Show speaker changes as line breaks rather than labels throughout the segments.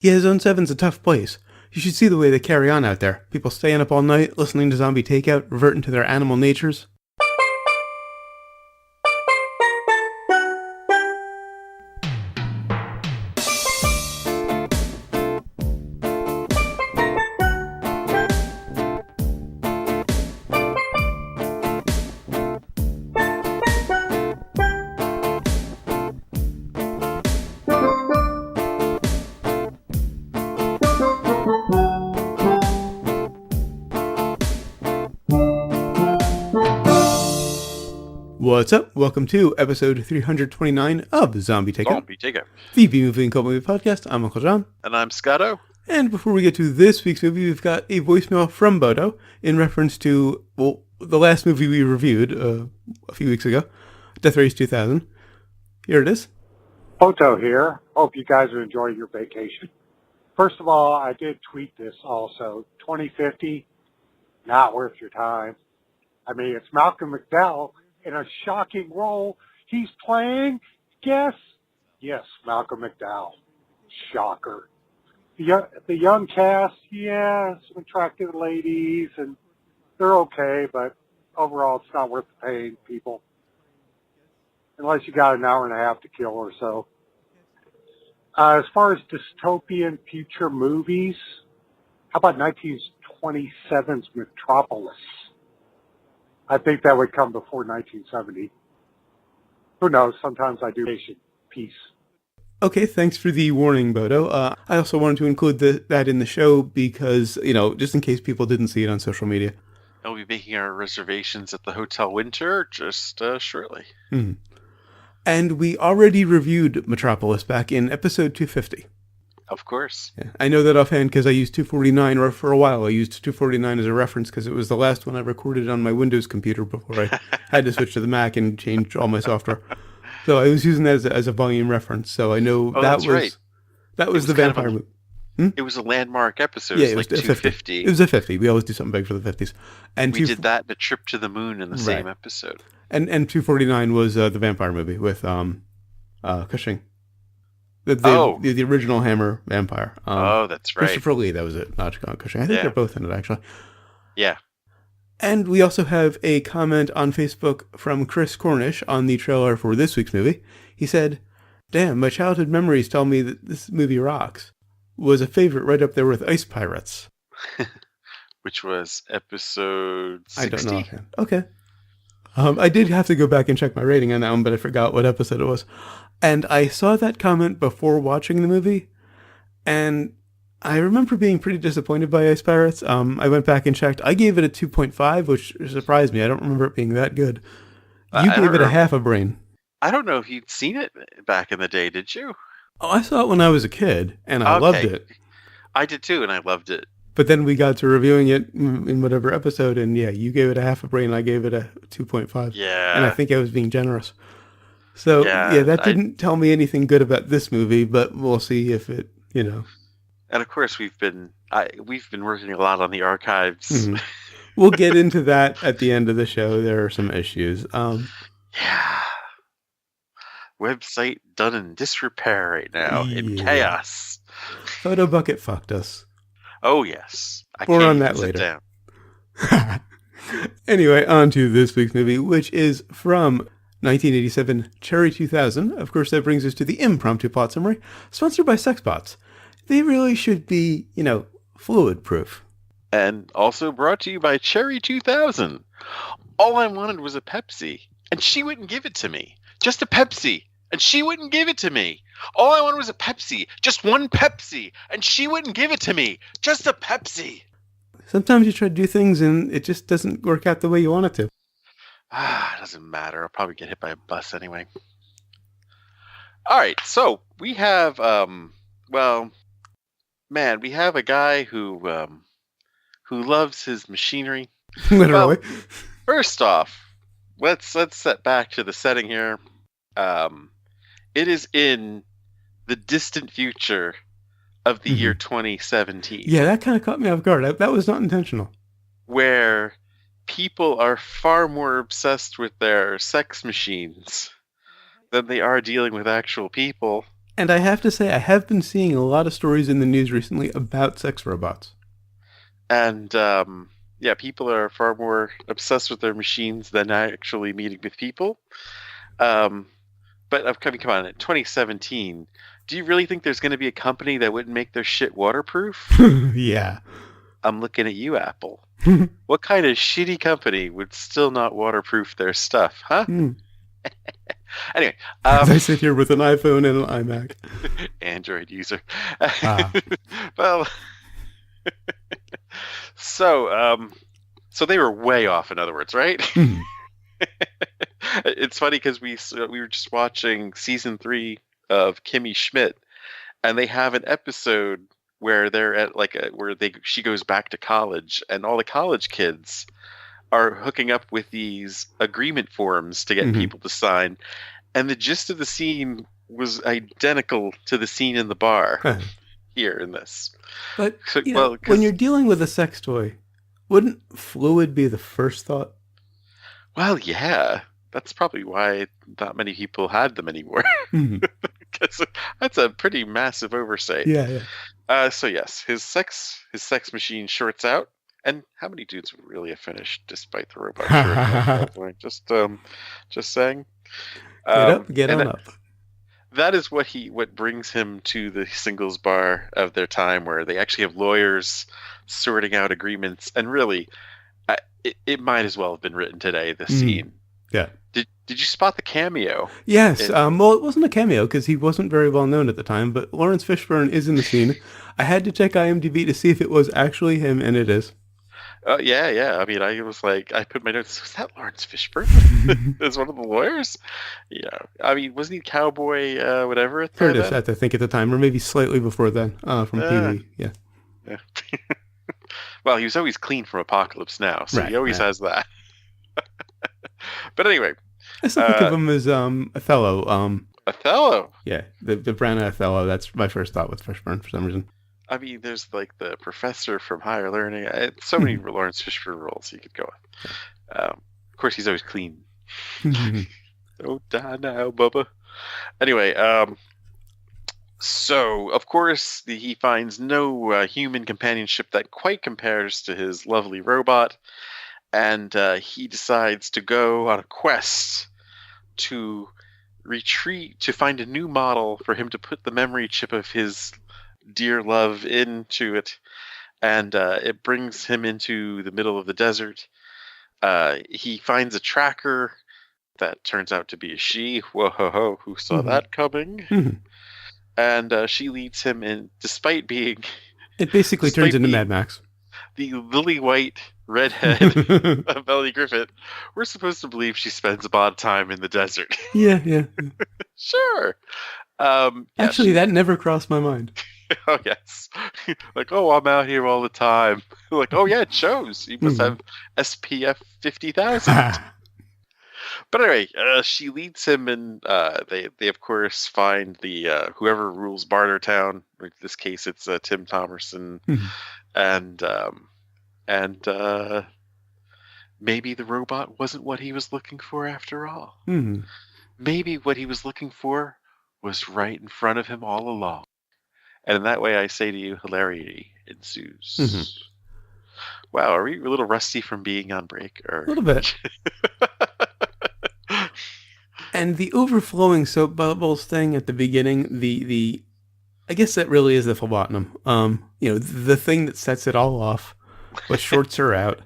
Yeah, Zone 7's a tough place. You should see the way they carry on out there. People staying up all night, listening to zombie takeout, reverting to their animal natures. What's up? Welcome to episode 329 of Zombie Takeout.
Zombie Takeout.
The B-Movie and Cult Movie Podcast. I'm Uncle John.
And I'm Scotto.
And before we get to this week's movie, we've got a voicemail from Bodo in reference to, the last movie we reviewed a few weeks ago, Death Race 2000. Here it is.
Bodo here. Hope you guys are enjoying your vacation. First of all, I did tweet this also. 2050, not worth your time. I mean, it's Malcolm McDowell in a shocking role. He's playing, guess? Yes, Malcolm McDowell. Shocker. The young cast, yeah, some attractive ladies, and they're okay, but overall it's not worth the pain, people. Unless you got an hour and a half to kill or so. As far as dystopian future movies, how about 1927's Metropolis? I think that would come before 1970. Who knows? Sometimes I do. Peace.
Okay, thanks for the warning, Bodo. I also wanted to include that in the show because, just in case people didn't see it on social media.
We'll be making our reservations at the Hotel Winter just shortly.
Mm-hmm. And we already reviewed Metropolis back in episode 250.
Of course.
Yeah, I know that offhand because I used 249, or for a while I used 249 as a reference because it was the last one I recorded on my Windows computer before I had to switch to the Mac and change all my software. So I was using that as a volume reference. So I know that was the vampire movie.
It was a landmark episode.
Yeah,
it was like 250.
It was a 50. We always do something big for the 50s. And
we did that and a trip to the moon in the same episode.
And 249 was the vampire movie with Cushing. The original Hammer vampire.
That's right.
Christopher Lee, that was it. Not Cushing. I think they're both in it, actually.
Yeah.
And we also have a comment on Facebook from Chris Cornish on the trailer for this week's movie. He said, "Damn, my childhood memories tell me that this movie rocks. Was a favorite right up there with Ice Pirates."
Which was episode 60.
I don't know offhand. Okay. I did have to go back and check my rating on that one, but I forgot what episode it was. And I saw that comment before watching the movie, and I remember being pretty disappointed by Ice Pirates. I went back and checked. I gave it a 2.5, which surprised me. I don't remember it being that good. You gave it a half a brain.
I don't know if you'd seen it back in the day, did you?
Oh, I saw it when I was a kid, and I loved it.
I did too, and I loved it.
But then we got to reviewing it in whatever episode, and yeah, you gave it a half a brain, I gave it a 2.5.
Yeah.
And I think I was being generous. So, that didn't tell me anything good about this movie, but we'll see if it,
And of course, we've been working a lot on the archives.
Mm-hmm. We'll get into that at the end of the show. There are some issues.
Yeah. Website done in disrepair right now. In chaos.
Photo Bucket fucked us.
Oh, yes.
More on that later. Anyway, on to this week's movie, which is from 1987 Cherry 2000. Of course, that brings us to the impromptu plot summary, sponsored by Sexbots. They really should be, fluid proof.
And also brought to you by Cherry 2000. All I wanted was a Pepsi, and she wouldn't give it to me. Just a Pepsi, and she wouldn't give it to me. All I wanted was a Pepsi, just one Pepsi, and she wouldn't give it to me. Just a Pepsi.
Sometimes you try to do things and it just doesn't work out the way you want it to.
It doesn't matter. I'll probably get hit by a bus anyway. All right, so we have, we have a guy who loves his machinery.
Literally.
Well, first off, let's set back to the setting here. It is in the distant future of the year 2017.
Yeah, that kind of caught me off guard. That was not intentional.
Where people are far more obsessed with their sex machines than they are dealing with actual people.
And I have to say, I have been seeing a lot of stories in the news recently about sex robots.
And yeah, people are far more obsessed with their machines than actually meeting with people. But come on, in 2017, do you really think there's going to be a company that wouldn't make their shit waterproof?
Yeah.
I'm looking at you, Apple. What kind of shitty company would still not waterproof their stuff, huh? Anyway,
As I sit here with an iPhone and an iMac.
Android user.
Ah.
Well, so they were way off, in other words, right? It's funny because we were just watching season 3 of Kimmy Schmidt, and they have an episode where they're at she goes back to college, and all the college kids are hooking up with these agreement forms to get people to sign, and the gist of the scene was identical to the scene in the bar here in this.
But when you're dealing with a sex toy, wouldn't fluid be the first thought?
Well, yeah. That's probably why not many people had them anymore. Because that's a pretty massive oversight.
Yeah.
So yes, his sex machine shorts out. And how many dudes would really have finished despite the robot short? Just saying.
Get on up.
That is what brings him to the singles bar of their time, where they actually have lawyers sorting out agreements. And really, it might as well have been written today, this scene.
Yeah.
Did you spot the cameo?
Yes. Well, it wasn't a cameo because he wasn't very well known at the time, but Lawrence Fishburne is in the scene. I had to check IMDb to see if it was actually him, and it is.
Yeah. I mean, I was like, I put my notes. Was that Lawrence Fishburne as one of the lawyers? Yeah. I mean, wasn't he cowboy, whatever? At
Curtis, I think at the time, or maybe slightly before then, from Pee-wee. Yeah.
Well, he was always clean from Apocalypse Now, so he always has that. But anyway,
I still think of him as Othello.
Othello.
Yeah, the brown Othello. That's my first thought with Fishburne for some reason.
I mean, there's like the professor from Higher Learning. So many Lawrence Fishburne roles you could go with. Of course, he's always clean. Don't die now, Bubba. Anyway, so of course he finds no human companionship that quite compares to his lovely robot, and he decides to go on a quest to find a new model for him to put the memory chip of his dear love into it, and it brings him into the middle of the desert. He finds a tracker that turns out to be a she. Whoa, who saw that coming? And she leads him in, despite being...
It basically turns into Mad Max.
The lily white redhead of Melanie Griffith. We're supposed to believe she spends a lot of time in the desert.
Yeah.
Sure.
Actually, that never crossed my mind.
Oh, yes. Like, I'm out here all the time. Like, oh, yeah, it shows. You must have SPF 50,000. But anyway, she leads him, and they of course find the whoever rules Bartertown. In this case, it's Tim Thomerson, and maybe the robot wasn't what he was looking for after all. Maybe what he was looking for was right in front of him all along. And in that way, I say to you, hilarity ensues. Wow, are we a little rusty from being on break? Or...
A little bit. And the overflowing soap bubbles thing at the beginning, I guess that really is the phlebotomum. The thing that sets it all off, what shorts her out.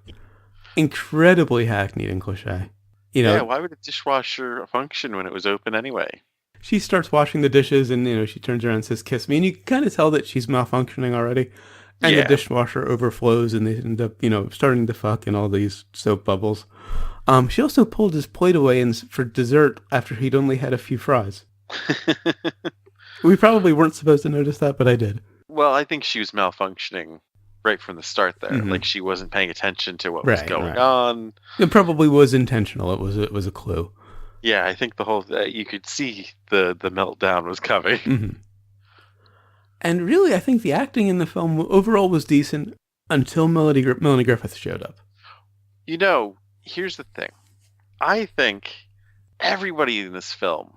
Incredibly hackneyed and cliche.
Yeah, why would a dishwasher function when it was open anyway?
She starts washing the dishes, and she turns around and says, "Kiss me," and you can kind of tell that she's malfunctioning already. And the dishwasher overflows, and they end up, starting to fuck in all these soap bubbles. She also pulled his plate away for dessert after he'd only had a few fries. We probably weren't supposed to notice that, but I did.
Well, I think she was malfunctioning right from the start there. Like she wasn't paying attention to what was going on.
It probably was intentional. It was a clue.
Yeah, I think the whole you could see the meltdown was coming.
And really, I think the acting in the film overall was decent until Melanie Griffith showed up.
Here's the thing. I think everybody in this film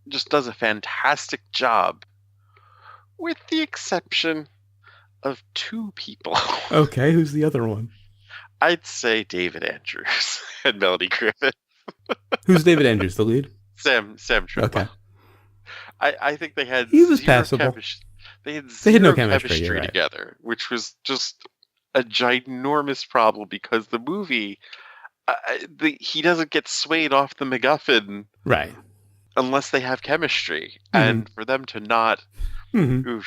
just does a fantastic job, with the exception of two people.
Okay, who's the other one?
I'd say David Andrews and Melanie Griffith.
Who's David Andrews, the lead?
Sam Tripoli.
Okay.
I think they had
He was
zero
passable.
chemistry. They had
no
zero
chemistry, you're right.
together, which was just a ginormous problem because the movie, he doesn't get swayed off the MacGuffin
Right.
unless they have chemistry,
Mhm.
and for them to not,
Mhm.
oof,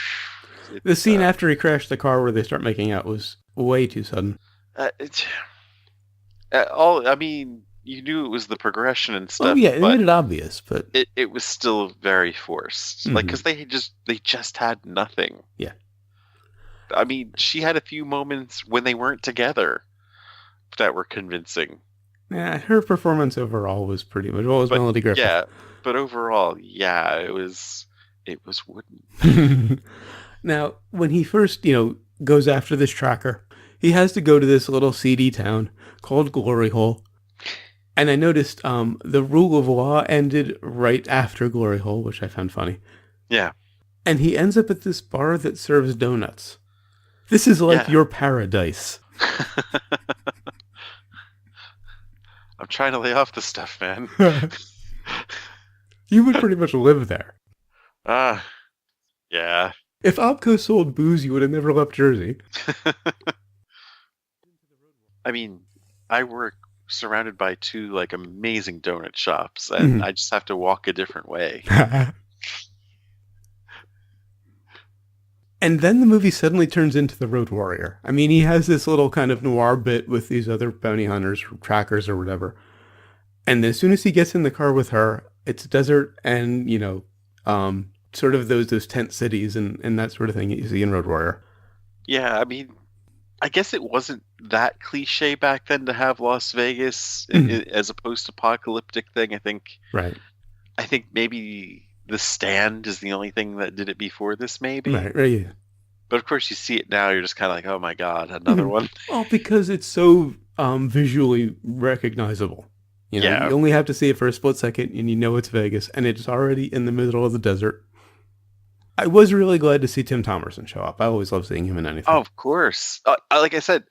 The scene after he crashed the car where they start making out was way too sudden.
I mean, you knew it was the progression and stuff.
Oh yeah, it
but
made it obvious, but
it was still very forced. Like, because they just had nothing.
Yeah.
I mean, she had a few moments when they weren't together that were convincing.
yeah, her performance overall was pretty much well as Melody Griffith.
Yeah, but overall, yeah, it was wooden.
Now, when he first, goes after this tracker, he has to go to this little seedy town called Glory Hole. And I noticed the rule of law ended right after Glory Hole, which I found funny.
Yeah.
And he ends up at this bar that serves donuts. This is like your paradise.
I'm trying to lay off the stuff, man.
You would pretty much live there.
Yeah.
If Opco sold booze, you would have never left Jersey.
I mean, I work surrounded by two like amazing donut shops, and I just have to walk a different way.
And then the movie suddenly turns into The Road Warrior. I mean, he has this little kind of noir bit with these other bounty hunters, or trackers, or whatever. And as soon as he gets in the car with her, it's desert and, sort of those tent cities and that sort of thing that you see in Road Warrior.
Yeah, I mean, I guess it wasn't that cliche back then to have Las Vegas as a post-apocalyptic thing. I think maybe The Stand is the only thing that did it before this, maybe.
Right, yeah.
But of course, you see it now, you're just kind of like, oh my god, another one.
Well, because it's so visually recognizable. You only have to see it for a split second, and you know it's Vegas, and it's already in the middle of the desert. I was really glad to see Tim Thomerson show up. I always love seeing him in anything.
Oh, of course. Like I said,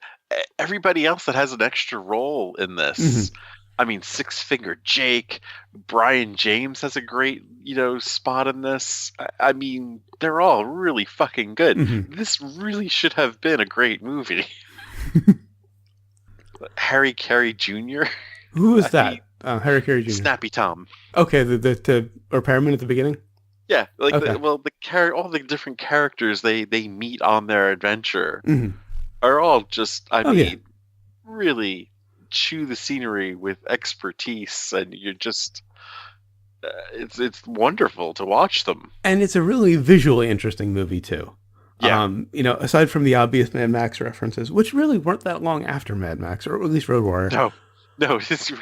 everybody else that has an extra role in this. I mean, Six Finger Jake, Brian James has a great, spot in this. I mean, they're all really fucking good. This really should have been a great movie. Harry Carey Jr.
Who was that? Harry Carey Jr.
Snappy Tom.
Okay, the repairman at the beginning?
Yeah, like all the different characters they meet on their adventure are all just, really chew the scenery with expertise, and you're just, it's wonderful to watch them. And
it's a really visually interesting movie too.
Yeah.
Aside from the obvious Mad Max references, which really weren't that long after Mad Max, or at least Road Warrior.
No,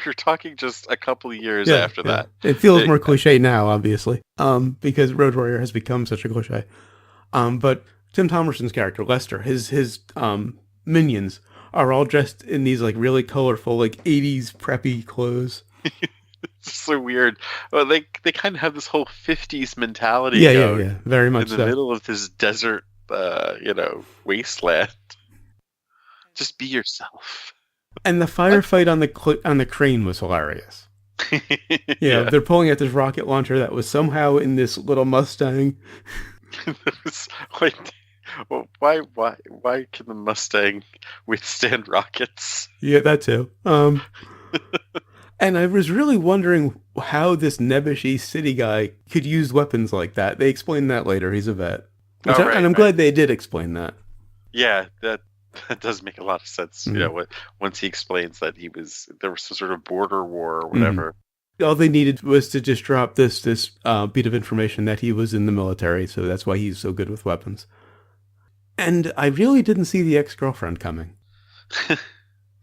we're talking just a couple of years after that.
It feels more cliche now, obviously, because Road Warrior has become such a cliche. But Tim Thomerson's character, Lester, his minions are all dressed in these like really colorful, like 80s preppy clothes.
It's so weird. Well, they kind of have this whole 50s mentality.
Yeah, very much
in the middle of this desert, wasteland. Just be yourself.
And the firefight on the crane was hilarious. They're pulling out this rocket launcher that was somehow in this little Mustang.
Why can the Mustang withstand rockets?
Yeah, that too. And I was really wondering how this nebbishy city guy could use weapons like that. They explained that later. He's a vet. And I'm glad they did explain that.
Yeah, that does make a lot of sense. Once he explains that there was some sort of border war or whatever.
All they needed was to just drop this bit of information that he was in the military, so that's why he's so good with weapons. And I really didn't see the ex-girlfriend coming.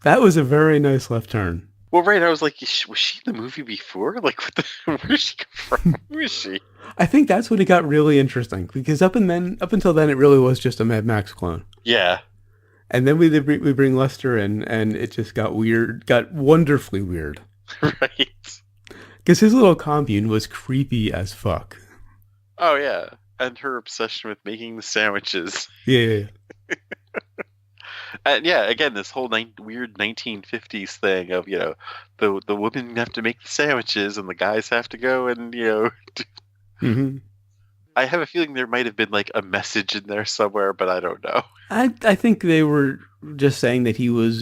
That was a very nice left turn.
Well, right, I was like, was she in the movie before? Like, where did she come from? Who is she?
I think that's when it got really interesting, because up until then, it really was just a Mad Max clone.
Yeah.
And then we bring Lester in, and it just got wonderfully weird.
Right.
Because his little commune was creepy as fuck.
Oh yeah, and her obsession with making the sandwiches.
Yeah.
And yeah, again, this whole weird 1950s thing of the women have to make the sandwiches and the guys have to go and
Mm-hmm.
I have a feeling there might have been like a message in there somewhere, but I don't know.
I think they were just saying that he was,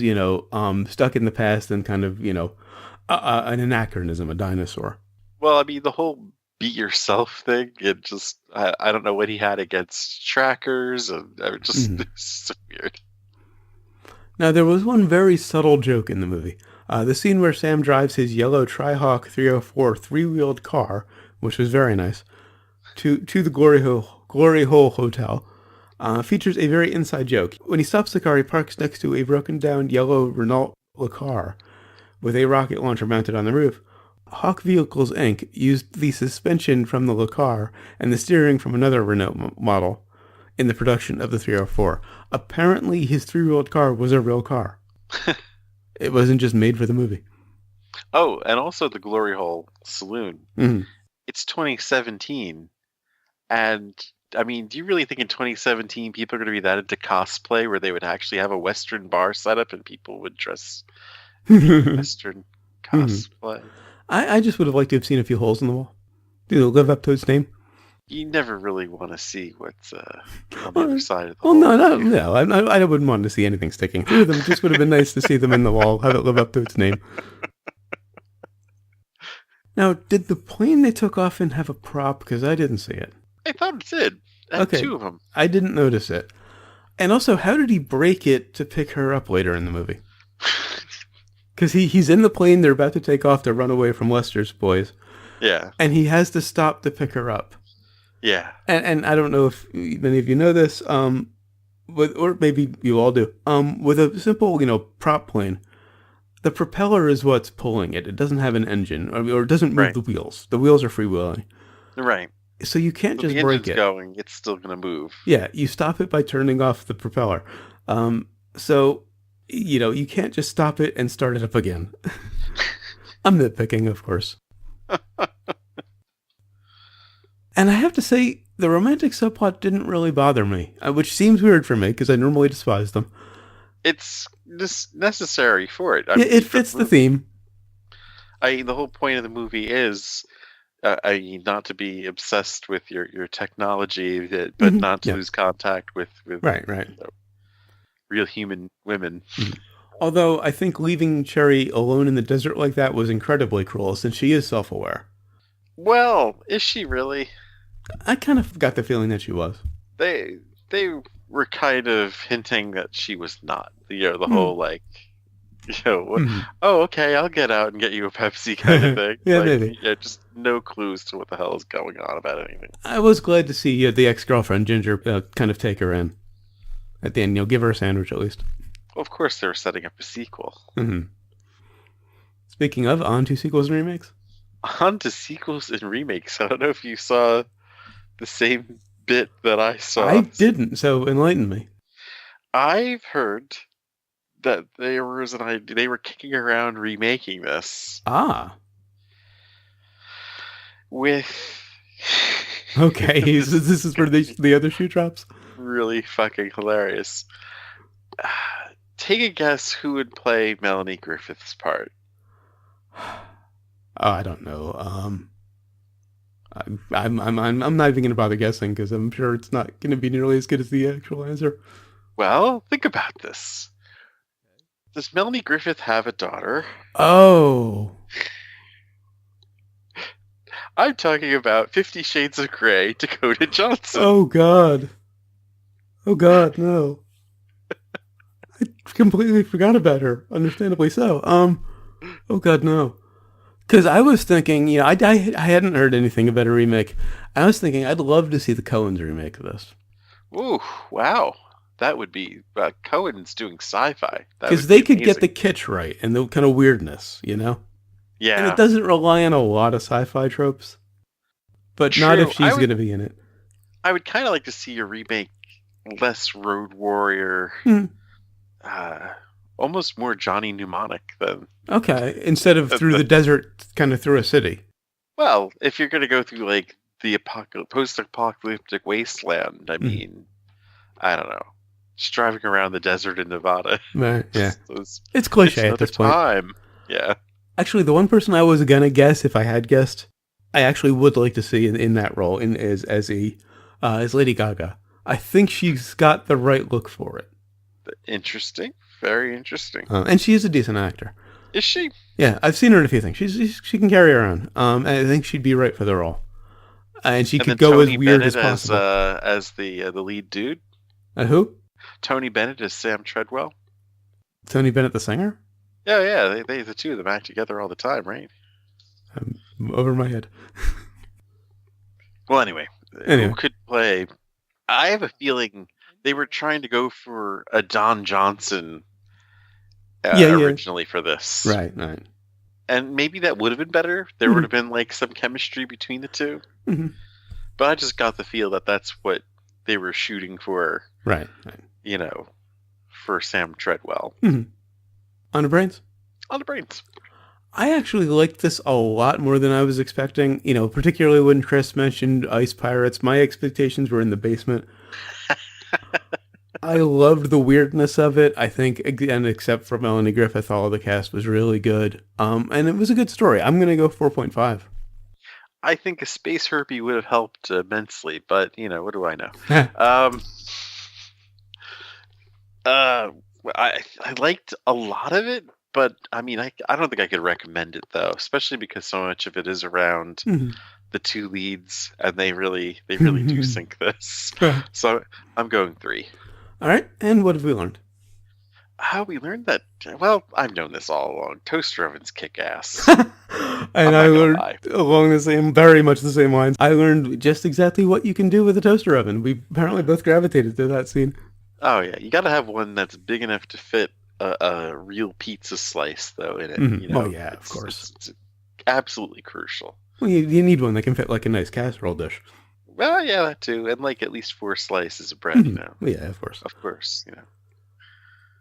stuck in the past and kind of, an anachronism, a dinosaur.
Well, I mean, the whole be yourself thing, it just, I don't know what he had against trackers, and it's so weird.
Now, there was one very subtle joke in the movie. The scene where Sam drives his yellow Tri-Hawk 304 three-wheeled car, which was very nice, to the Glory Hole Hotel, features a very inside joke. When he stops the car, he parks next to a broken-down yellow Renault car with a rocket launcher mounted on the roof. Hawk Vehicles, Inc. used the suspension from the car and the steering from another Renault model in the production of the 304. Apparently, his three-wheeled car was a real car. It wasn't just made for the movie.
Oh, and also the Glory Hole Saloon.
Mm-hmm.
It's 2017, and I mean, do you really think in 2017 people are going to be that into cosplay where they would actually have a Western bar set up and people would dress Western cosplay?
I just would have liked to have seen a few holes in the wall. Live up to its name.
You never really want to see what's on the other side of the
hole.
Well,
no. I wouldn't want to see anything sticking through them. It just would have been nice to see them in the wall, have it live up to its name. Now, did the plane they took off in have a prop? Because I didn't see it.
I thought it did. I had two of them.
I didn't notice it. And also, how did he break it to pick her up later in the movie? Because he's in the plane, they're about to take off to run away from Lester's boys.
Yeah.
And he has to stop to pick her up.
Yeah.
And I don't know if many of you know this, or maybe you all do. With a simple, prop plane, the propeller is what's pulling it. It doesn't have an engine, or it doesn't move the wheels. The wheels are freewheeling.
Right.
So you can't just
the
break it.
Going, it's still going to move.
Yeah, you stop it by turning off the propeller. So, you can't just stop it and start it up again. I'm nitpicking, of course. And I have to say, the romantic subplot didn't really bother me, which seems weird for me because I normally despise them.
It's just necessary for it.
It fits the theme.
The whole point of the movie is, not to be obsessed with your technology, but not to lose contact with
right.
Real human women.
Mm-hmm. Although I think leaving Cherry alone in the desert like that was incredibly cruel, since she is self-aware.
Well, is she really?
I kind of got the feeling that she was.
They were kind of hinting that she was not. The whole oh, okay, I'll get out and get you a Pepsi kind of thing.
Yeah, maybe.
Yeah, just no clues to what the hell is going on about anything.
I was glad to see the ex-girlfriend, Ginger, kind of take her in. At the end, give her a sandwich at least.
Well, of course they were setting up a sequel.
Mm-hmm. Speaking of, on to sequels and remakes?
On to sequels and remakes. I don't know if you saw the same bit that I saw.
I didn't, so enlighten me.
I've heard that there was an idea, they were kicking around remaking this.
Ah.
With...
Okay, so this is where the other shoe drops?
Really fucking hilarious. Take a guess who would play Melanie Griffith's part.
Oh, I don't know. I'm not even gonna bother guessing because I'm sure it's not gonna be nearly as good as the actual answer.
Well, think about this. Does Melanie Griffith have a daughter?
Oh.
I'm talking about 50 Shades of Grey, Dakota Johnson.
Oh God. Oh God, no. I completely forgot about her. Understandably so. Oh God, no. Because I was thinking, I hadn't heard anything about a remake. I was thinking I'd love to see the Coens remake of this.
Ooh, wow. That would be... Coen's doing sci-fi.
Because they could get the kitsch right and the kind of weirdness, Yeah. And it doesn't rely on a lot of sci-fi tropes. But
True.
Not if she's going to be in it.
I would kind of like to see a remake less Road Warrior... almost more Johnny Mnemonic than...
Okay, instead of through the desert, kind of through a city.
Well, if you're going to go through like the post-apocalyptic wasteland, I mean, I don't know, just driving around the desert in Nevada.
Right, yeah.
It's
It's cliche at
another
this point.
time. Yeah.
Actually, the one person I was gonna guess if I had guessed, I actually would like to see in that role as Lady Gaga. I think she's got the right look for it,
Interesting. Very interesting.
and she is a decent actor.
Is she?
Yeah, I've seen her in a few things. She can carry her own. And I think she'd be right for the role, and she
And
could
then
go
Tony
as weird
Bennett
as possible.
as the lead dude.
Who?
Tony Bennett as Sam Treadwell.
Tony Bennett, the singer?
Yeah. They the two of them act together all the time, right?
I'm over my head.
Well, anyway,
Anyway.
who could play? I have a feeling they were trying to go for a Don Johnson originally for this.
Right.
And maybe that would have been better. There would have been like some chemistry between the two.
Mm-hmm.
But I just got the feel that that's what they were shooting for.
Right.
You know, for Sam Treadwell.
Mm-hmm. On the brains?
On the brains.
I actually liked this a lot more than I was expecting. You know, particularly when Chris mentioned Ice Pirates, my expectations were in the basement. I loved the weirdness of it. I think, again, except for Melanie Griffith, all of the cast was really good. And it was a good story. I'm going to go 4.5.
I think a space herpy would have helped immensely, but, you know, what do I know? I liked a lot of it, but, I mean, I don't think I could recommend it, though, especially because so much of it is around the two leads, and they really do sync this. So I'm going 3.
All right, and what have we learned?
How we learned that? Well, I've known this all along. Toaster ovens kick ass.
And I learned along very much the same lines. I learned just exactly what you can do with a toaster oven. We apparently both gravitated to that scene.
Oh yeah, you got to have one that's big enough to fit a real pizza slice, though, in it.
Mm-hmm.
You know?
Oh yeah, of course.
It's absolutely crucial.
Well, you need one that can fit like a nice casserole dish.
Well, yeah, that too, and like at least 4 slices of bread. You know.
Yeah, of course.
Of course, you know.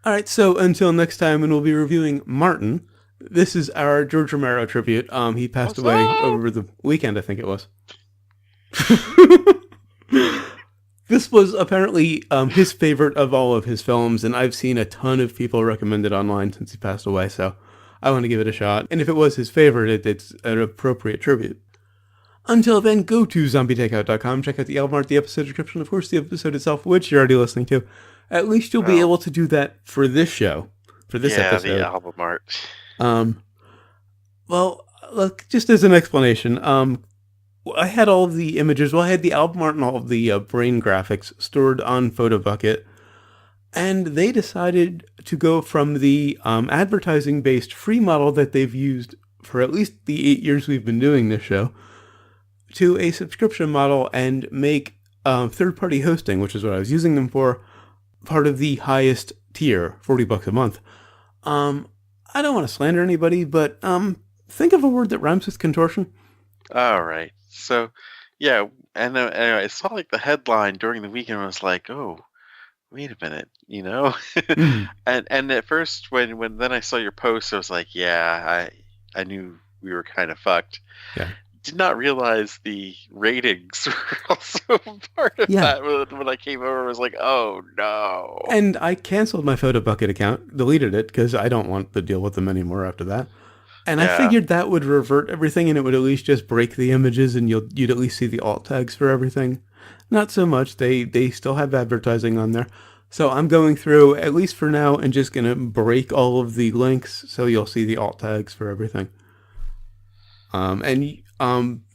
All right, so until next time, when we'll be reviewing Martin. This is our George Romero tribute. He passed away over the weekend, I think it was. This was apparently his favorite of all of his films, and I've seen a ton of people recommend it online since he passed away, so I want to give it a shot. And if it was his favorite, it's an appropriate tribute. Until then, go to zombietakeout.com, check out the album art, the episode description, of course, the episode itself, which you're already listening to. At least you'll be able to do that for this show, for this episode.
Yeah, the album art.
Well, look, just as an explanation, I had all of the images, I had the album art and all of the brain graphics stored on PhotoBucket, and they decided to go from the advertising-based free model that they've used for at least the 8 years we've been doing this show, to a subscription model and make third-party hosting, which is what I was using them for, part of the highest tier, $40 a month. I don't want to slander anybody, but think of a word that rhymes with contortion.
All right. So, yeah, and anyway, I saw like the headline during the weekend. I was like, oh, wait a minute, you know. And at first, when then I saw your post, I was like, yeah, I knew we were kind of fucked.
Yeah.
Did not realize the ratings were also part of that. When I came over, I was like, oh no.
And I canceled my PhotoBucket account, deleted it, because I don't want to deal with them anymore after that. And I figured that would revert everything, and it would at least just break the images, and you'd at least see the alt tags for everything. Not so much. They still have advertising on there. So I'm going through, at least for now, and just going to break all of the links, so you'll see the alt tags for everything. And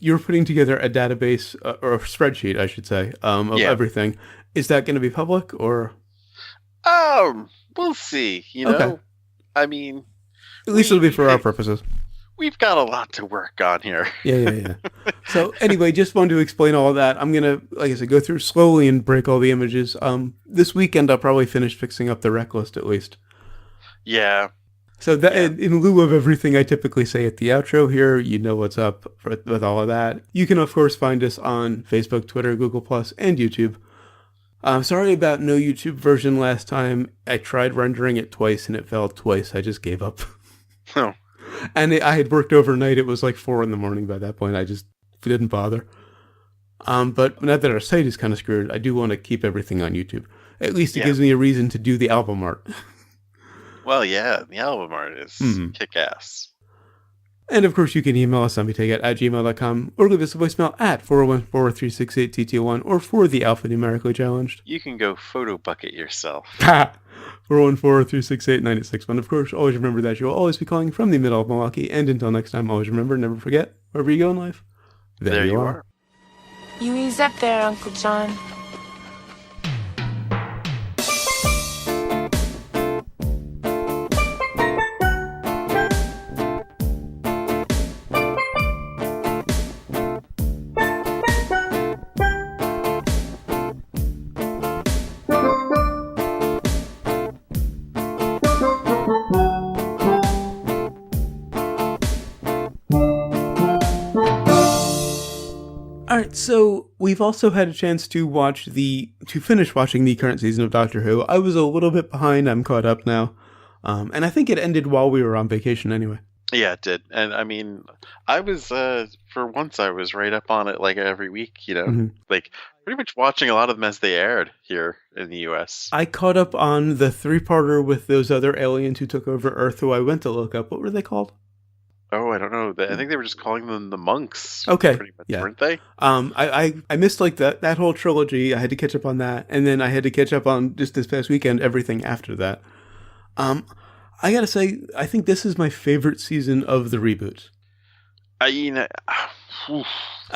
you're putting together a database, or a spreadsheet, I should say, of everything. Is that going to be public, or?
We'll see. You know, I mean,
at least it'll be for our purposes.
We've got a lot to work on here.
Yeah. So anyway, just wanted to explain all of that. I'm going to, like I said, go through slowly and break all the images. This weekend, I'll probably finish fixing up the rec list at least.
Yeah.
So that, in lieu of everything I typically say at the outro here, you know what's up with all of that. You can, of course, find us on Facebook, Twitter, Google+, and YouTube. I'm sorry about no YouTube version last time. I tried rendering it twice, and it failed twice. I just gave up.
Oh.
And I had worked overnight. It was like 4 a.m. by that point. I just didn't bother. But now that our site is kind of screwed, I do want to keep everything on YouTube. At least it gives me a reason to do the album art.
Well, yeah, the album art is kick-ass.
And of course, you can email us on gmail.com or leave us a voicemail at 414-368-TT1 or for the alphanumerically challenged.
You can go photo bucket yourself.
414-368-9861. Of course, always remember that you will always be calling from the middle of Milwaukee. And until next time, always remember, never forget, wherever you go in life, there you are.
You ease up there, Uncle John.
Alright, so we've also had a chance to finish watching the current season of Doctor Who. I was a little bit behind, I'm caught up now. And I think it ended while we were on vacation anyway.
Yeah, it did. And I mean, I was, for once, I was right up on it like every week, like pretty much watching a lot of them as they aired here in the US.
I caught up on the 3-parter with those other aliens who took over Earth who I went to look up. What were they called?
Oh, I don't know. I think they were just calling them the monks.
Okay.
Pretty much,
yeah.
weren't they?
I missed like that whole trilogy. I had to catch up on that. And then I had to catch up on just this past weekend, everything after that. I gotta say, I think this is my favorite season of the reboot.
I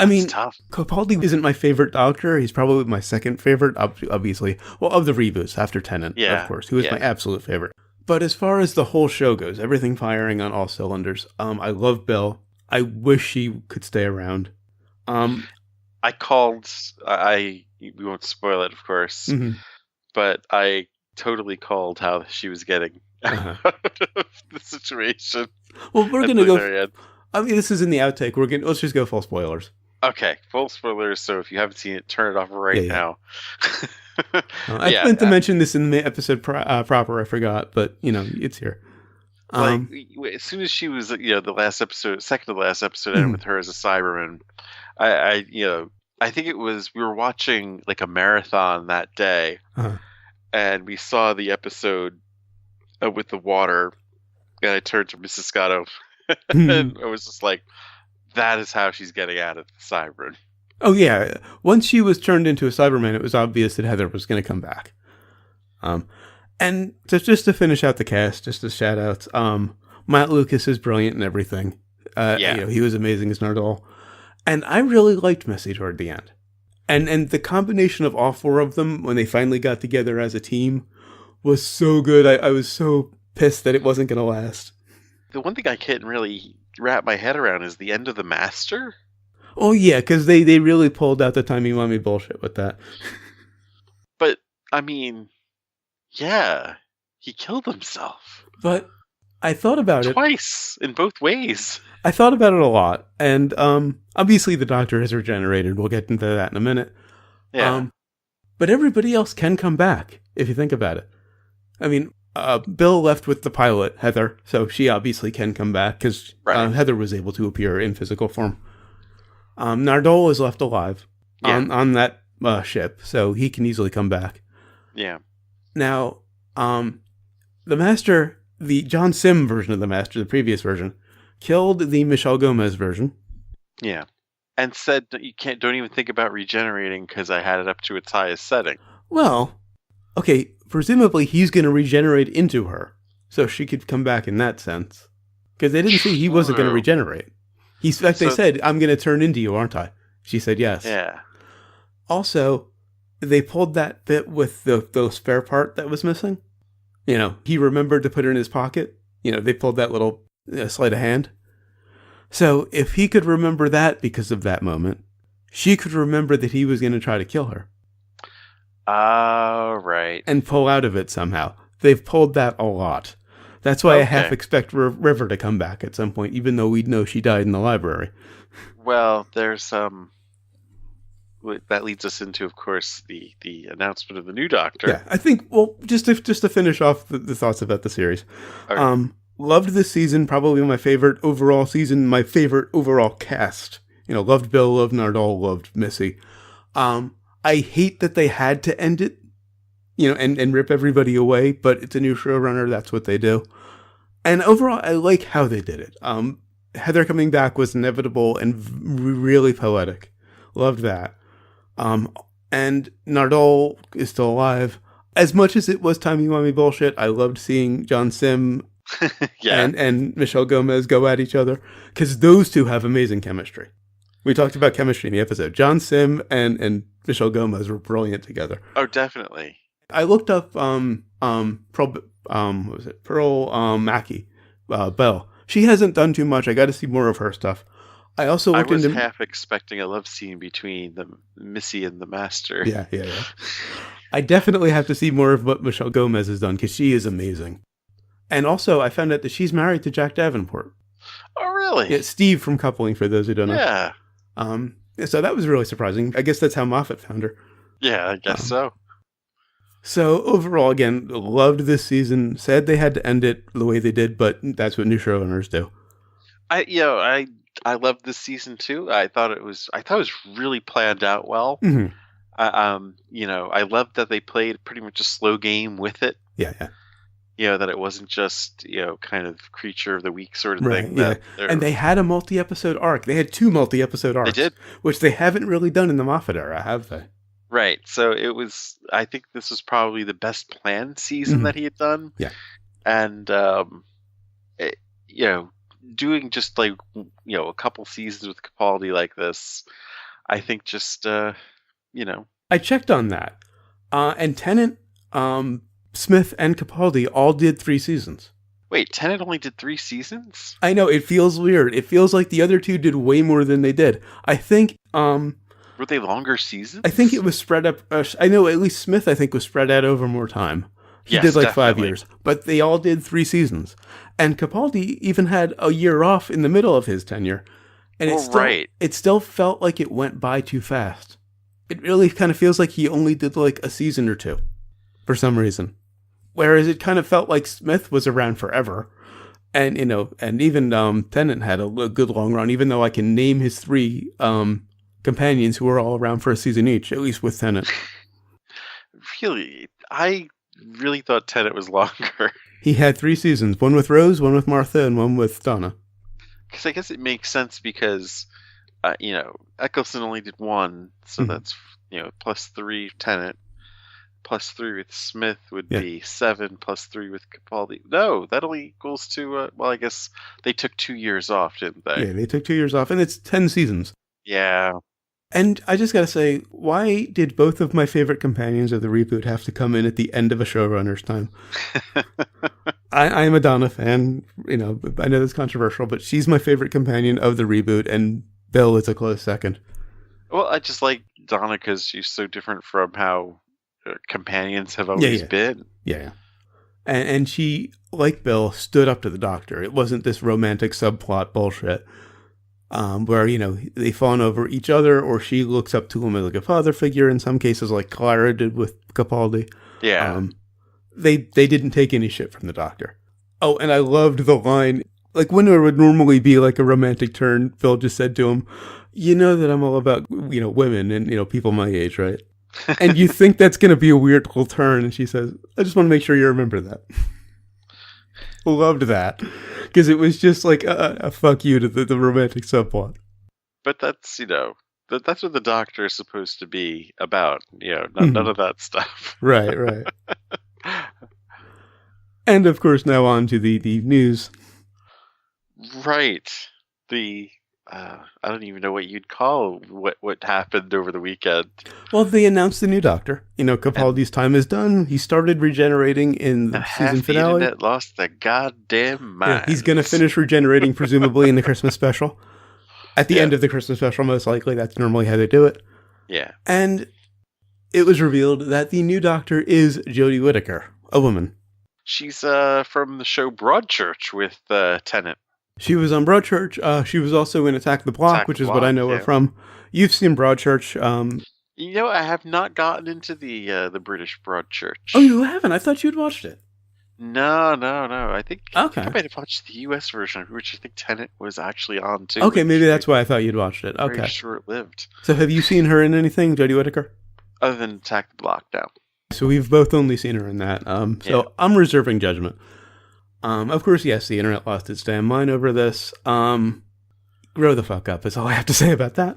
mean, tough.
Capaldi isn't my favorite Doctor. He's probably my second favorite, obviously. Well, of the reboots, after Tennant, of course, who is my absolute favorite. But as far as the whole show goes, everything firing on all cylinders. I love Bill. I wish she could stay around.
We won't spoil it, of course, but I totally called how she was getting out of the situation.
Well, we're going to go... I mean, this is in the outtake. Let's just go full spoilers.
Okay, full spoilers, so if you haven't seen it, turn it off right now.
I meant to mention this in the episode proper, I forgot, but, it's here.
As soon as she was, the last episode, second to the last episode, and with her as a Cyberman, I think it was, we were watching, like, a marathon that day, and we saw the episode with the water, and I turned to Mrs. Scotto, and I was just like, that is how she's getting out of the Cyberman.
Oh, yeah. Once she was turned into a Cyberman, it was obvious that Heather was going to come back. And just to finish out the cast, just as shout-outs, Matt Lucas is brilliant and everything. He was amazing as Nardole. And I really liked Missy toward the end. And the combination of all 4 of them, when they finally got together as a team, was so good. I was so pissed that it wasn't going to last.
The one thing I can't really wrap my head around is the end of the Master.
Oh, yeah, because they really pulled out the timey-wimey bullshit with that.
But, I mean, yeah, he killed himself.
But I thought about it.
Twice, in both ways.
I thought about it a lot. And obviously the Doctor has regenerated. We'll get into that in a minute.
Yeah.
But everybody else can come back, if you think about it. I mean, Bill left with the pilot, Heather, so she obviously can come back, because Heather was able to appear in physical form. Nardole is left alive on that ship, so he can easily come back.
Yeah.
Now, the Master, the John Sim version of the Master, the previous version, killed the Michelle Gomez version.
Yeah. And said don't even think about regenerating because I had it up to its highest setting.
Well, okay, presumably he's going to regenerate into her, so she could come back in that sense. Because they didn't say he wasn't going to regenerate. They said, I'm going to turn into you, aren't I? She said yes.
Yeah.
Also, they pulled that bit with the spare part that was missing. He remembered to put it in his pocket. They pulled that little sleight of hand. So if he could remember that because of that moment, she could remember that he was going to try to kill her.
Right.
And pull out of it somehow. They've pulled that a lot. That's why I half expect River to come back at some point, even though we know she died in the library.
Well, there's that leads us into, of course, the announcement of the new Doctor.
Yeah, I think. Well, just to finish off the thoughts about the series,
okay.
loved this season, probably my favorite overall season, my favorite overall cast. Loved Bill, loved Nardole, loved Missy. I hate that they had to end it, and rip everybody away, but it's a new showrunner, that's what they do. And overall, I like how they did it. Heather coming back was inevitable and really poetic. Loved that. And Nardole is still alive. As much as it was timey-wimey bullshit, I loved seeing John Sim and Michelle Gomez go at each other, because those two have amazing chemistry. We talked about chemistry in the episode. John Sim and Michelle Gomez were brilliant together.
Oh, definitely.
I looked up Pearl Mackey, Bell. She hasn't done too much. I got to see more of her stuff. I also looked into
half expecting a love scene between the Missy and the Master.
Yeah. I definitely have to see more of what Michelle Gomez has done, because she is amazing. And also, I found out that she's married to Jack Davenport.
Oh, really?
Yeah, Steve from Coupling, for those who don't know.
Yeah.
So that was really surprising. I guess that's how Moffat found her.
Yeah, I guess so.
So overall, again, loved this season. Sad they had to end it the way they did, but that's what new showrunners do.
I loved this season too. I thought it was really planned out well.
Mm-hmm.
I loved that they played pretty much a slow game with it.
Yeah.
That it wasn't just, kind of creature of the week sort of
Right,
thing.
Yeah. And they had a multi-episode arc. They had 2 multi-episode arcs.
They did.
Which they haven't really done in the Moffat era, have they?
Right. So I think this was probably the best planned season that he had done.
Yeah.
And, doing just like, a couple seasons with Capaldi like this, I think just,
I checked on that. And Tennant, Smith, and Capaldi all did 3 seasons.
Wait, Tennant only did 3 seasons?
I know, it feels weird. It feels like the other 2 did way more than they did. I think,
were they longer seasons?
I think it was spread up. I know at least Smith, I think, was spread out over more time. He did like definitely. 5 years, but they all did 3 seasons. And Capaldi even had a year off in the middle of his tenure. And it still felt like it went by too fast. It really kind of feels like he only did like a season or 2 for some reason. Whereas it kind of felt like Smith was around forever. And, and even Tennant had a good long run, even though I can name his 3 companions who were all around for a season each, at least with Tennant.
Really? I really thought Tennant was longer.
He had 3 seasons, one with Rose, one with Martha, and one with Donna.
Because I guess it makes sense because, Eccleston only did 1, so that's, plus 3 Tennant, plus 3 with Smith would be 7, plus 3 with Capaldi. No, that only equals to, I guess they took 2 years off, didn't they?
Yeah, they took 2 years off, and it's 10 seasons.
Yeah.
And I just gotta say, why did both of my favorite companions of the reboot have to come in at the end of a showrunner's time? I'm a Donna fan, I know that's controversial, but she's my favorite companion of the reboot, and Bill is a close second.
Well, I just like Donna because she's so different from how companions have always been.
Yeah. And she, like Bill, stood up to the Doctor. It wasn't this romantic subplot bullshit. Where, they fawn over each other, or she looks up to him as like a father figure in some cases, like Clara did with Capaldi.
Yeah.
They didn't take any shit from the Doctor. Oh, and I loved the line, like when there would normally be like a romantic turn, Phil just said to him, you know that I'm all about, women and, people my age, right? And you think that's going to be a weird little turn. And she says, I just want to make sure you remember that. Loved that. Because it was just like a fuck you to the romantic subplot.
But that's, that's what the Doctor is supposed to be about. None of that stuff.
Right. And of course, now on to the news.
Right. I don't even know what you'd call what happened over the weekend.
Well, they announced the new Doctor. Capaldi's time is done. He started regenerating in the season finale.
The internet lost the goddamn mind.
Yeah, he's going to finish regenerating, presumably, in the Christmas special. At the end of the Christmas special, most likely. That's normally how they do it.
Yeah.
And it was revealed that the new Doctor is Jodie Whittaker, a woman.
She's from the show Broadchurch with Tennant.
She was on Broadchurch. She was also in Attack the Block, which is what I know her from. You've seen Broadchurch.
I have not gotten into the British Broadchurch.
Oh, you haven't? I thought you'd watched it.
No. I think
Okay.
I might have watched the U.S. version, which I think Tenet was actually on too.
Okay,
which
maybe
was
that's why I thought you'd watched it.
very
Okay.
short-lived.
So have you seen her in anything, Jodie Whittaker?
Other than Attack the Block now.
So we've both only seen her in that. So I'm reserving judgment. Of course, yes, the internet lost its damn mind over this. Grow the fuck up is all I have to say about that.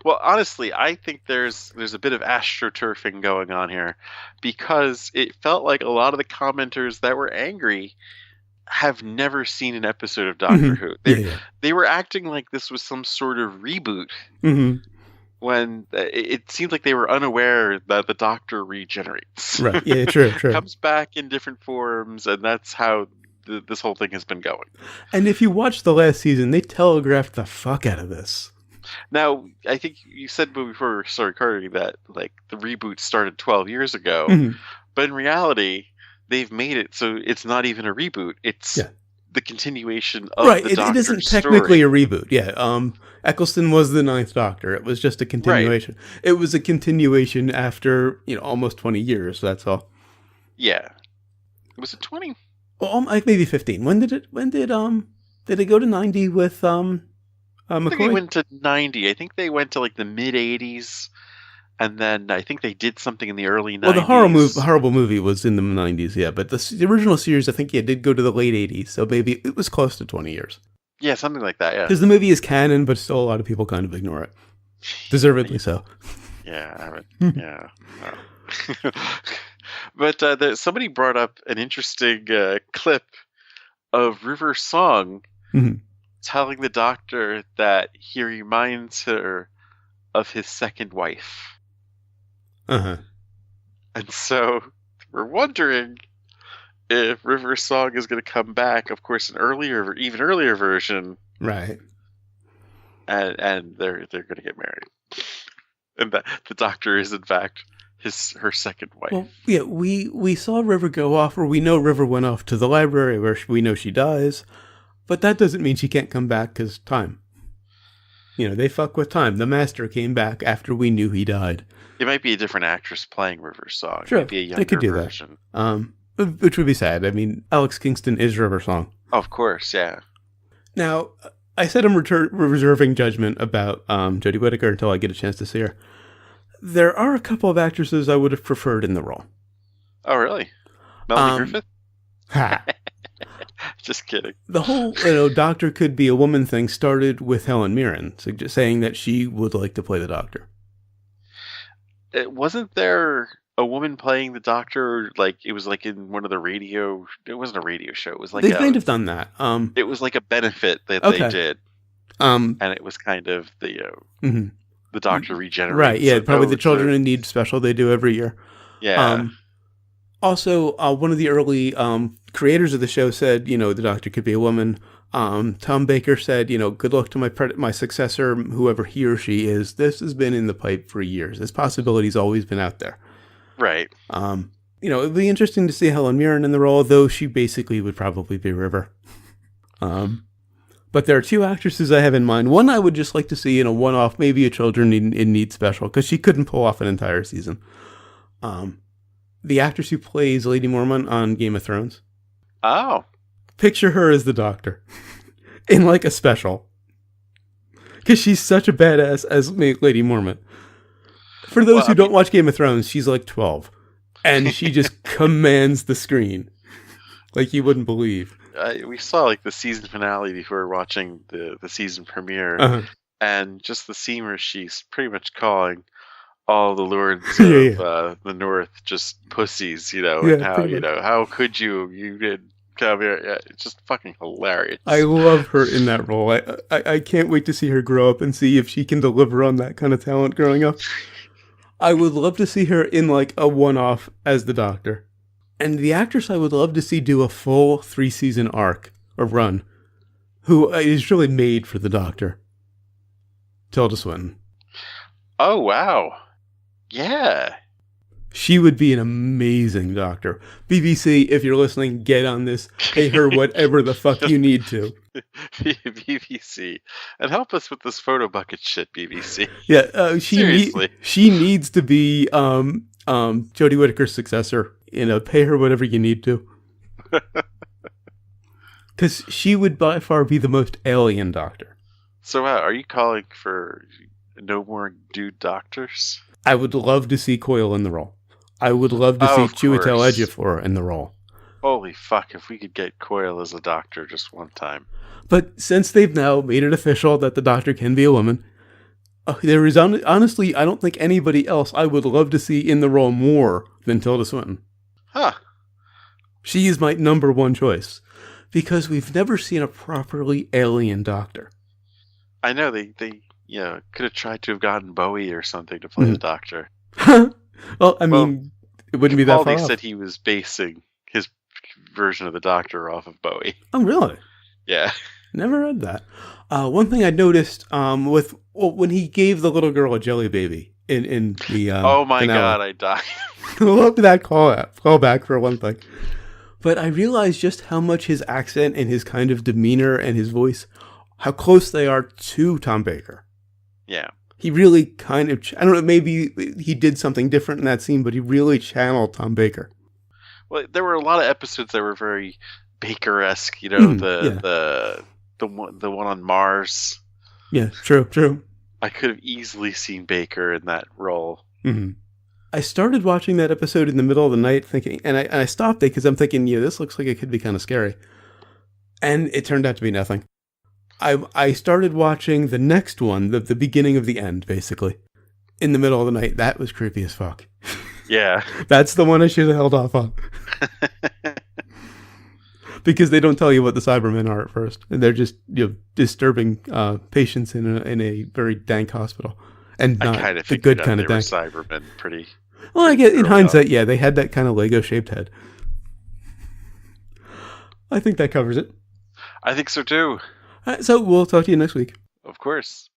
Well, honestly, I think there's a bit of astroturfing going on here, because it felt like a lot of the commenters that were angry have never seen an episode of Doctor Who. They were acting like this was some sort of reboot, when it seemed like they were unaware that the Doctor regenerates.
Right, yeah, true.
Comes back in different forms, and that's how this whole thing has been going.
And if you watch the last season, they telegraphed the fuck out of this.
Now, I think you said before we started recording that like the reboot started 12 years ago, but in reality, they've made it so it's not even a reboot. It's the continuation of the Doctor's
it isn't technically a reboot. Yeah, Eccleston was the Ninth Doctor. It was just a continuation. Right. It was a continuation after almost 20 years. That's all.
Yeah, was it 20?
Well, maybe 15. When did it go to 90 with McCoy?
I think they went to 90. I think they went to like the mid 80s, and then I think they did something in the early 90s.
Well, the horrible movie was in the 90s, yeah, but the original series I think did go to the late 80s, so maybe it was close to 20 years.
Yeah, something like that. Yeah,
because the movie is canon, but still a lot of people kind of ignore it, deservedly so.
Yeah, yeah. But somebody brought up an interesting clip of River's song telling the Doctor that he reminds her of his second wife.
And
so we're wondering if River's song is going to come back, of course, an even earlier version.
Right.
And they're going to get married. And that the Doctor is, in fact, her second wife.
Well, yeah, we saw River go off, or we know River went off to the library where we know she dies, but that doesn't mean she can't come back because time. They fuck with time. The Master came back after we knew he died.
It might be a different actress playing River's song.
Sure,
it might be a younger
they could do
version.
That. Which would be sad. I mean, Alex Kingston is River's song.
Of course, yeah.
Now, I said I'm reserving judgment about Jodie Whittaker until I get a chance to see her. There are a couple of actresses I would have preferred in the role.
Oh, really? Melanie Griffith?
Ha.
Just kidding.
The whole, Doctor could be a woman thing started with Helen Mirren, saying that she would like to play the Doctor.
Wasn't there a woman playing the Doctor? Like it was like in one of the radio. It wasn't a radio show. It was like
they kind of done that.
It was like a benefit that they did. And it was kind of the Doctor regenerates.
Right. Yeah. Probably the Children in Need special they do every year.
Yeah.
Also, one of the early creators of the show said, the Doctor could be a woman. Tom Baker said, good luck to my successor, whoever he or she is. This has been in the pipe for years. This possibility's always been out there.
Right.
It'd be interesting to see Helen Mirren in the role, though she basically would probably be River. But there are two actresses I have in mind. One I would just like to see in a one-off, maybe a Children in Need special, because she couldn't pull off an entire season. The actress who plays Lady Mormont on Game of Thrones.
Oh.
Picture her as the Doctor in like a special. Because she's such a badass as Lady Mormont. For those who don't watch Game of Thrones, she's like 12. And she just commands the screen. Like you wouldn't believe.
We saw like the season finale before watching the season premiere. And just the scene where she's pretty much calling all the lords of the North just pussies, and how could you did come here. Yeah, it's just fucking hilarious.
I love her in that role. I can't wait to see her grow up and see if she can deliver on that kind of talent growing up. I would love to see her in like a one-off as the Doctor. And the actress I would love to see do a full 3-season arc or run, who is really made for the Doctor. Tilda Swinton.
Oh, wow. Yeah.
She would be an amazing Doctor. BBC, if you're listening, get on this. Pay her whatever the fuck you need to.
BBC. And help us with this photo bucket shit, BBC.
Yeah, she needs to be Jodie Whittaker's successor. Pay her whatever you need to. Because she would by far be the most alien doctor.
So are you calling for no more dude doctors?
I would love to see Coyle in the role. I would love to see Chiwetel Ejiofor in the role.
Holy fuck, if we could get Coyle as a doctor just one time.
But since they've now made it official that the doctor can be a woman, there is honestly, I don't think anybody else I would love to see in the role more than Tilda Swinton.
Huh.
She is my number one choice. Because we've never seen a properly alien doctor.
I know, they could have tried to have gotten Bowie or something to play the doctor.
Well, I mean, it wouldn't be that far off.
Capaldi said he was basing his version of the Doctor off of Bowie.
Oh, really?
Yeah.
Never read that. One thing I noticed when he gave the little girl a jelly baby in the
oh my
finale.
God, I died.
I love that call back for one thing. But I realized just how much his accent and his kind of demeanor and his voice, how close they are to Tom Baker.
Yeah.
He really kind of, I don't know, maybe he did something different in that scene, but he really channeled Tom Baker.
Well, there were a lot of episodes that were very Baker-esque, the one on Mars.
Yeah, true.
I could have easily seen Baker in that role.
Mm-hmm. I started watching that episode in the middle of the night thinking, and I stopped it because I'm thinking, this looks like it could be kind of scary. And it turned out to be nothing. I started watching the next one, the beginning of the end, basically, in the middle of the night. That was creepy as fuck.
Yeah.
That's the one I should have held off on. Because they don't tell you what the Cybermen are at first. And they're just disturbing patients in a very dank hospital. And not
kind of
the good kind of dank.
Cybermen pretty.
Well, I guess in hindsight, yeah, they had that kind of Lego-shaped head. I think that covers it.
I think so too.
So we'll talk to you next week.
Of course.